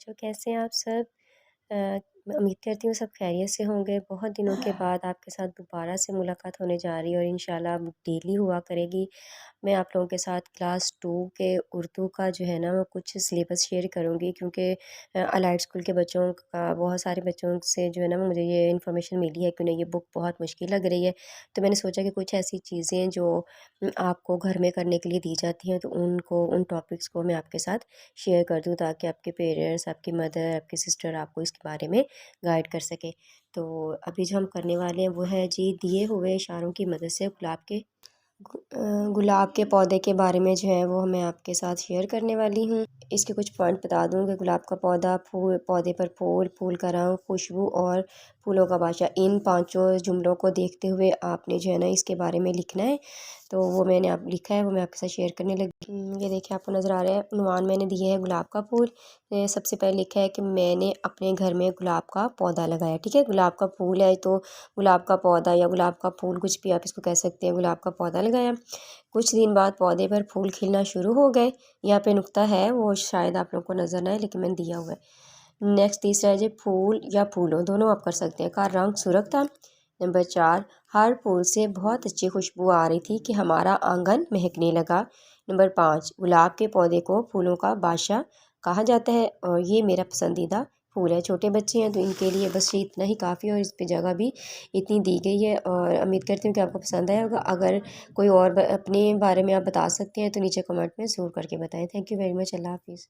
बच्चों, कैसे हैं आप सब? अ, मैं उम्मीद करती हूँ सब खैरियत से होंगे। बहुत दिनों के बाद आपके साथ दोबारा से मुलाकात होने जा रही है और इंशाल्लाह अब डेली हुआ करेगी। मैं आप लोगों के साथ क्लास 2 के उर्दू का जो है ना वो कुछ सिलेबस शेयर करूँगी, क्योंकि अलाइड स्कूल के बच्चों का बहुत सारे बच्चों से जो है ना मुझे ये इन्फॉर्मेशन मिली है कि उन्हें ये बुक बहुत मुश्किल लग रही है। तो मैंने सोचा कि कुछ ऐसी चीज़ें जो आपको घर में करने के लिए दी जाती हैं, तो उन टॉपिक्स को मैं आपके साथ शेयर कर दूँ, ताकि आपके पेरेंट्स, आपकी मदर, आपकी सिस्टर आपको इसके बारे में गाइड कर सकें। तो अभी जो हम करने वाले हैं वो है जी, दिए हुए इशारों की मदद से गुलाब के पौधे के बारे में जो है वो मैं आपके साथ शेयर करने वाली हूँ। इसके कुछ पॉइंट बता दूँ कि गुलाब का पौधा, फूल, पौधे पर फूल, फूल का रंग, खुशबू और फूलों का बादशाह, इन पाँचों जुमलों को देखते हुए आपने जो है ना इसके बारे में लिखना है। तो वो मैंने आप लिखा है, वो मैं आपके साथ शेयर करने लगी। ये देखिए आपको नज़र आ रहा है, उन्वान मैंने दिया है गुलाब का फूल। सबसे पहले लिखा है कि मैंने अपने घर में गुलाब का पौधा लगाया। ठीक है, गुलाब का फूल है तो गुलाब का पौधा या गुलाब का फूल, कुछ भी आप इसको कह सकते हैं, गुलाब का पौधा लगाया। कुछ दिन बाद पौधे पर फूल खिलना शुरू हो गए। यहाँ पे नुक्ता है, वो शायद आप लोगों को नज़र ना आए लेकिन मैंने दिया हुआ है। नेक्स्ट तीसरा है जी, फूल या फूलों दोनों आप कर सकते हैं, का रंग सुर्ख था। नंबर 4, हर फूल से बहुत अच्छी खुशबू आ रही थी कि हमारा आंगन महकने लगा। नंबर 5, गुलाब के पौधे को फूलों का बादशाह कहा जाता है और ये मेरा पसंदीदा फूल है। छोटे बच्चे हैं तो इनके लिए बस ये इतना ही काफ़ी है और इस पे जगह भी इतनी दी गई है और उम्मीद करती हूँ कि आपको पसंद आया होगा। अगर कोई और अपने बारे में आप बता सकते हैं तो नीचे कमेंट में ज़रूर करके बताएं। Thank you very much. अल्लाह हाफिज़।